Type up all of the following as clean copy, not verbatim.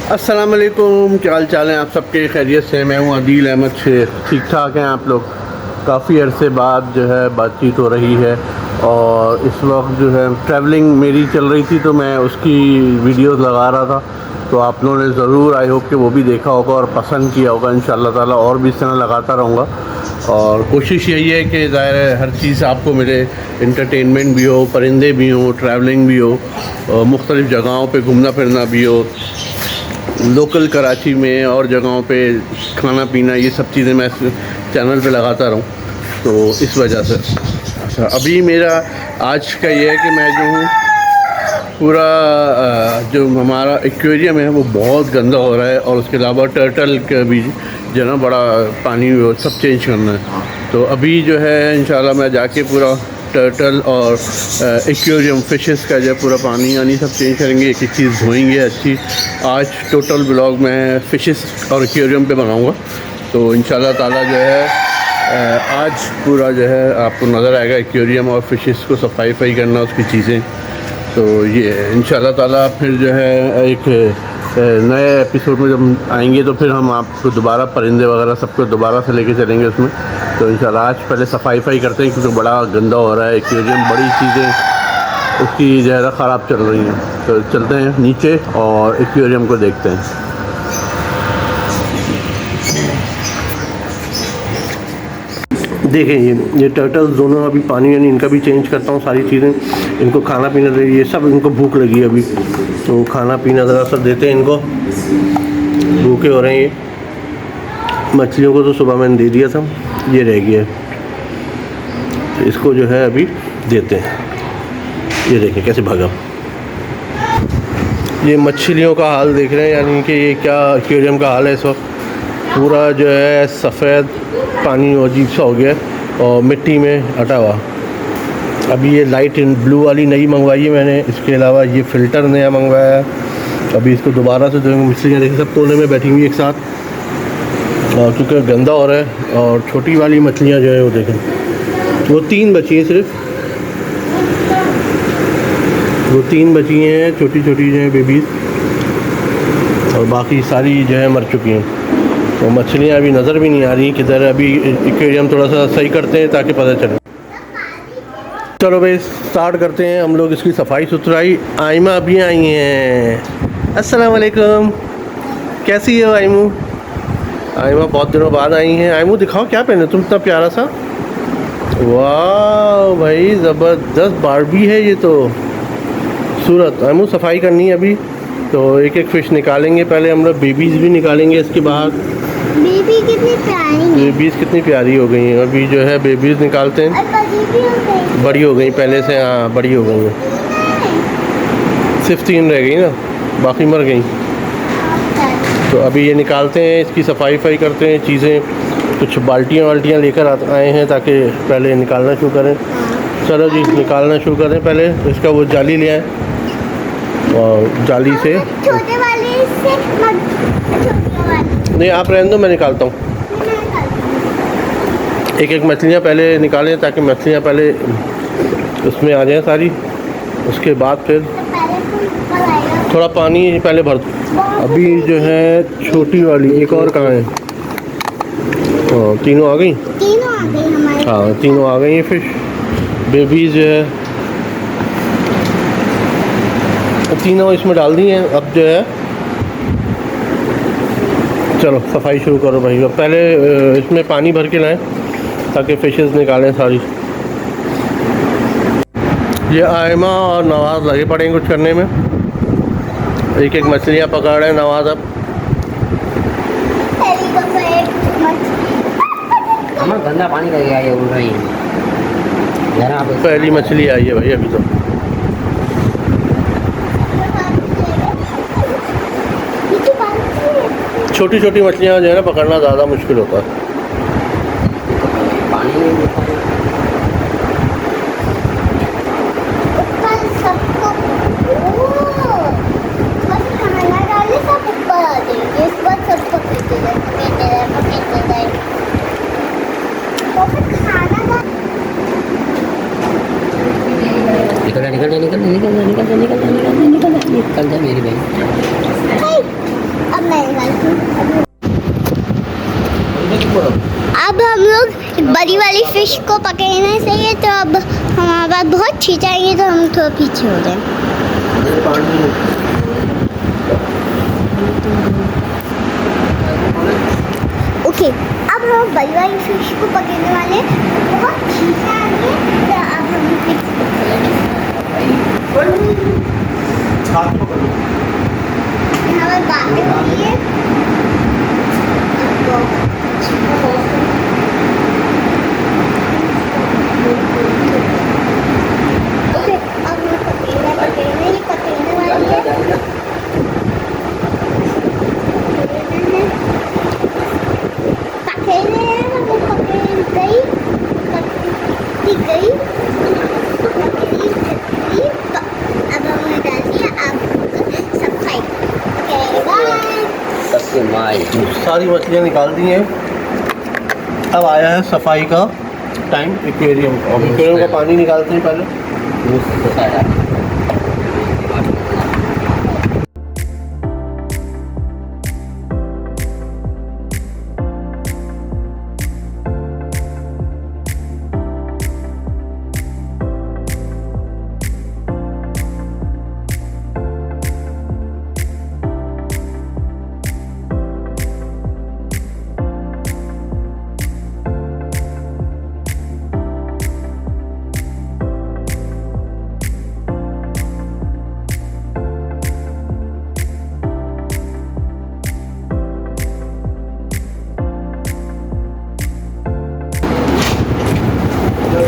अस्सलाम वालेकुम, क्या हाल चाल है आप सबके? खैरियत से? मैं हूँ आदिल अहमद शेख। ठीक ठाक हैं आप लोग? काफ़ी अरसे बाद जो है बातचीत हो रही है और इस वक्त जो है ट्रैवलिंग मेरी चल रही थी तो मैं उसकी वीडियोस लगा रहा था, तो आप लोगों ने ज़रूर आई होप कि वो भी देखा होगा और पसंद किया होगा। इंशाल्लाह ताला और भी इस तरह लगाता रहूँगा और कोशिश यही है कि ज़ाहिर है हर चीज़ आपको मिले, इंटरटेनमेंट भी हो, परिंदे भी हों, ट्रैवलिंग भी हो, मुख्तलिफ़ जगहों पे घूमना फिरना भी हो, लोकल कराची में और जगहों पे खाना पीना, ये सब चीज़ें मैं इस चैनल पे लगाता रहूँ, तो इस वजह से। अच्छा, अभी मेरा आज का ये है कि मैं जो हूँ पूरा जो हमारा एक्वेरियम है वो बहुत गंदा हो रहा है और उसके अलावा टर्टल का भी जो है ना बड़ा पानी सब चेंज करना है। तो अभी जो है इंशाल्लाह मैं जाके पूरा टर्टल और एक्वेरियम फिशेस का जो पूरा पानी यानी सब चेंज करेंगे, एक एक चीज़ धोएंगे अच्छी। आज टोटल ब्लॉग मैं फिशेस और एक्वेरियम पे बनाऊंगा, तो इंशाल्लाह ताला जो है आज पूरा जो है आपको नज़र आएगा एक्वेरियम और फिशेस को सफाई करना, उसकी चीज़ें। तो ये इंशाल्लाह ताला फिर जो है एक नए एपिसोड में जब आएंगे तो फिर हम आपको दोबारा परिंदे वगैरह सबको दोबारा से लेके चलेंगे उसमें। तो इंशाल्लाह आज पहले सफाई करते हैं क्योंकि बड़ा गंदा हो रहा है एक्वेरियम, बड़ी चीज़ें उसकी जो है ख़राब चल रही हैं। तो चलते हैं नीचे और एक्वेरियम को देखते हैं। देखें ये टर्टल्स दोनों अभी पानी यानी इनका भी चेंज करता हूँ सारी चीज़ें, इनको खाना पीना दे, ये सब इनको भूख लगी है अभी, तो खाना पीना ज़रा सा देते हैं इनको, भूखे हो रहे हैं ये। मछलियों को तो सुबह मैंने दे दिया था, ये रह गया, तो इसको जो है अभी देते हैं। ये देखें कैसे भागा, ये मछलियों का हाल देख रहे हैं, यानी कि ये क्या एक्वेरियम का हाल है इस वक्त। पूरा जो है सफ़ेद पानी अजीब सा हो गया और मिट्टी में अटा हुआ। अभी ये लाइट ब्लू वाली नई मंगवाई है मैंने, इसके अलावा ये फ़िल्टर नया मंगवाया है। अभी इसको दोबारा से देंगे। मछलियाँ देखिए सब कोने में बैठी हुई एक साथ, और क्योंकि गंदा हो रहा है। और छोटी वाली मछलियाँ जो है वो देखें, वो 3 बची हैं, सिर्फ वो 3 बची हैं छोटी छोटी जो है बेबीज़, और बाकी सारी जो है मर चुकी हैं। तो मछलियाँ अभी नज़र भी नहीं आ रही किधर। अभी एक्वेरियम थोड़ा सा सही करते हैं ताकि पता चले। चलो भाई स्टार्ट करते हैं हम लोग इसकी सफाई सुथराई। आयमा अभी आई हैं। अस्सलाम वालेकुम, कैसी हो आयमू? आयमा बहुत दिनों बाद आई हैं। आयमू दिखाओ क्या पहने तुम, इतना प्यारा सा। वाह भाई ज़बरदस्त बारबी है ये तो सूरत। आयमू सफाई करनी है अभी, तो एक एक फ़िश निकालेंगे। पहले हम लोग बेबीज़ भी निकालेंगे इसके बाहर। बेबीज़ कितनी प्यारी हो गई हैं। अभी जो है बेबीज़ निकालते हैं, बड़ी हो गई पहले से। हाँ बड़ी हो गई हैं, सिर्फ 3 रह गई ना, बाकी मर गई। तो अभी ये निकालते हैं, इसकी सफाई करते हैं। चीज़ें कुछ बाल्टियाँ लेकर आए हैं ताकि पहले निकालना शुरू करें। चलो जी निकालना शुरू करें। पहले इसका वो जाली ले आए और जाली से छोटे वाले से नहीं, आप रहने दो, मैं निकालता हूँ। एक एक मछलियाँ पहले निकालें ताकि मछलियाँ पहले उसमें आ जाएं सारी, उसके बाद फिर थोड़ा पानी पहले भर दो। अभी जो है छोटी वाली एक और कहाँ है? हाँ तीनों आ गई हमारे। हाँ तीनों आ गई हैं फिश। बेबीज जो है तीनों इसमें डाल दी हैं। अब जो है चलो सफाई शुरू करो भाई। पहले इसमें पानी भर के लाएं ताकि फिशेस निकालें सारी। ये आयमा और नवाज़ लगे पड़े हैं कुछ करने में, एक एक मछलियाँ पकड़ रहे हैं नवाज़। अब गंदा पानी का गया, ये उड़ रही है। पहली मछली आई है भाई अभी तो। छोटी छोटी मछलियाँ जो है ना पकड़ना ज़्यादा मुश्किल होता है। निकल जा मेरी बहन। बड़ी वाली फिश को पकड़ने से ये तो अब हमारे पास बहुत खींच आएंगे तो हम थोड़ा पीछे हो जाए। ओके, अब हम बड़ी वाली फिश को पकड़ने वाले हैं, बहुत खींच आएंगे तो अब हम फिश यहाँ पर बातें हो रही है। ओके, अब हम पकड़ने वाली है। सारी मछलियाँ निकाल दी हैं। अब आया है सफाई का टाइम एक्वेरियम का। एक्वेरियम का पानी निकालते हैं पहले।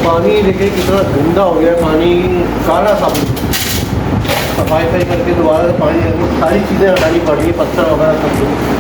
पानी देखिए कितना गंदा हो गया है, पानी काला साबुन। सफाई करके दोबारा से पानी सारी चीज़ें हटानी पड़ रही है, पत्थर वगैरह सब कुछ।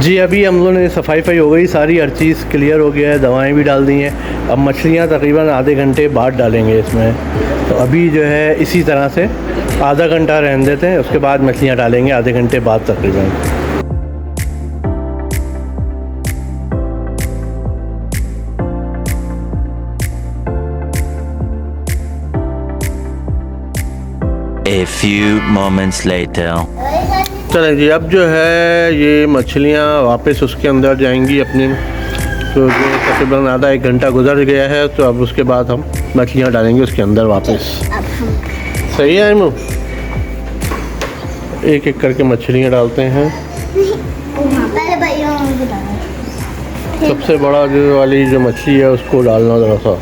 जी अभी हम लोगों ने सफाई हो गई, सारी हर चीज़ क्लियर हो गया है, दवाएं भी डाल दी हैं। अब मछलियां तकरीबन आधे घंटे बाद डालेंगे इसमें। तो अभी जो है इसी तरह से आधा घंटा रहने देते हैं, उसके बाद मछलियां डालेंगे आधे घंटे बाद तकरीबन। A few moments later. चलें जी, अब जो है ये मछलियाँ वापस उसके अंदर जाएंगी अपने, तो जो तकरीबन आधा एक घंटा गुजर गया है, तो अब उसके बाद हम मछलियाँ डालेंगे उसके अंदर वापस। सही है इमू? एक एक करके मछलियाँ डालते हैं। सबसे बड़ा जो वाली जो मछली है उसको डालना ज़रा सा।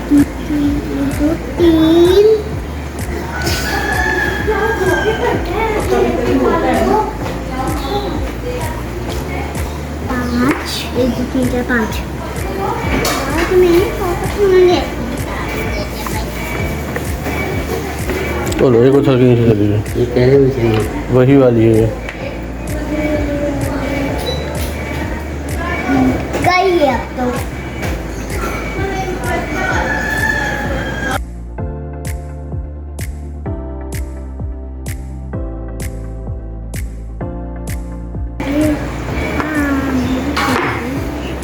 तीन, 5, 1, 2, 3, 4, 5। चलो एक उछल के नीचे चली गई, ये पहले भी सही है। वही वाली है ये। गई है अब तो।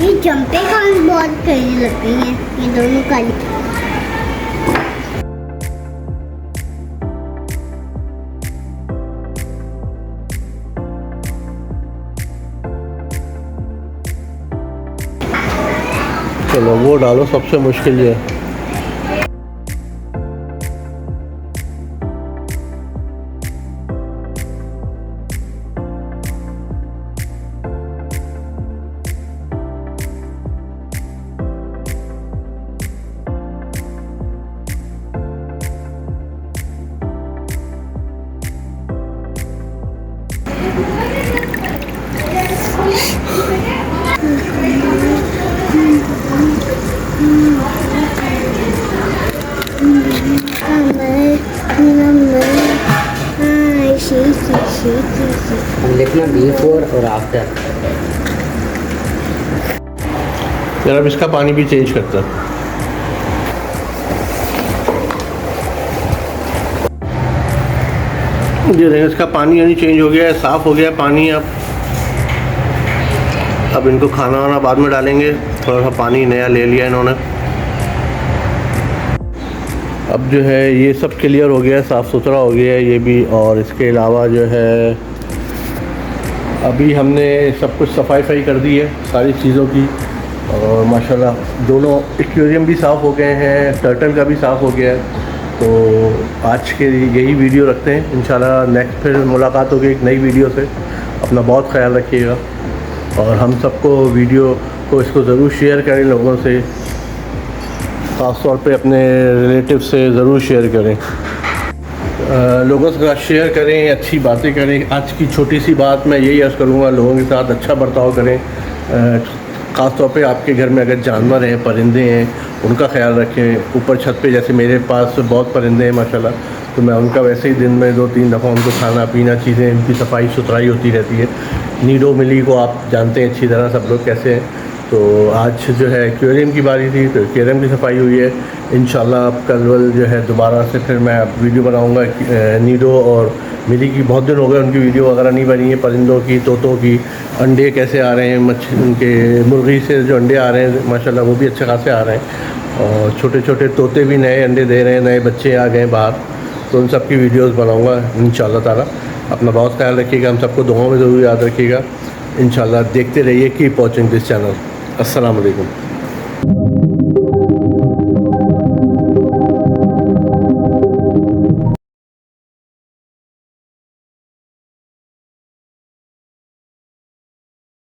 ये जंपे का बहुत करीब लगती हैं ये दोनों काली। चलो वो डालो, सबसे मुश्किल ये है। अब लिखना बिफोर और आफ्टर। यार अब इसका पानी भी चेंज करता है। ये देखिए इसका पानी यानी चेंज हो गया है, साफ़ हो गया है पानी। अब इनको खाना वाना बाद में डालेंगे। थोड़ा सा पानी नया ले लिया इन्होंने। अब जो है ये सब क्लियर हो गया है, साफ़ सुथरा हो गया है ये भी। और इसके अलावा जो है अभी हमने सब कुछ सफाई कर दी है सारी चीज़ों की। और माशाल्लाह दोनों एक्वेरियम भी साफ़ हो गए हैं, टर्टल का भी साफ़ हो गया है। तो आज के यही वीडियो रखते हैं। इंशाल्लाह नेक्स्ट फिर मुलाकात होगी एक नई वीडियो से। अपना बहुत ख्याल रखिएगा और हम सबको वीडियो को इसको ज़रूर शेयर करें लोगों से, ख़ास तौर पे अपने रिलेटिव से ज़रूर शेयर करें। लोगों के साथ शेयर करें, अच्छी बातें करें। आज की छोटी सी बात मैं यही अर्ज़ करूँगा, लोगों के साथ अच्छा बर्ताव करें। ख़ास तौर पे आपके घर में अगर जानवर हैं, परिंदे हैं, उनका ख्याल रखें। ऊपर छत पे जैसे मेरे पास बहुत परिंदे हैं माशाल्लाह, तो मैं उनका वैसे ही दिन में 2-3 दफ़ा उनको खाना पीना चीज़ें, उनकी सफाई सुथराई होती रहती है। नीडो मिली को आप जानते हैं अच्छी तरह सब लोग कैसे हैं। तो आज जो है एक्वेरियम की बारी थी, तो एक्वेरियम की सफाई हुई है। इंशाल्लाह कल जो है दोबारा से फिर मैं वीडियो बनाऊंगा नीडो और मिली की। बहुत दिन हो गए उनकी वीडियो वगैरह नहीं बनी है। परिंदों की, तोतों की, अंडे कैसे आ रहे हैं, मच्छी उनके मुर्गी से जो अंडे आ रहे हैं माशाल्लाह वो भी अच्छे खासे आ रहे हैं। और छोटे छोटे तोते भी नए अंडे दे रहे हैं, नए बच्चे आ गए बाहर। तो उन सब की वीडियोज़ बनाऊँगा इंशाल्लाह ताला। अपना बहुत ख्याल रखिएगा, हम सबको दुआओं में ज़रूर याद रखिएगा। इंशाल्लाह देखते रहिए कीप वॉचिंग दिस चैनल। अस्सलाम वालेकुम।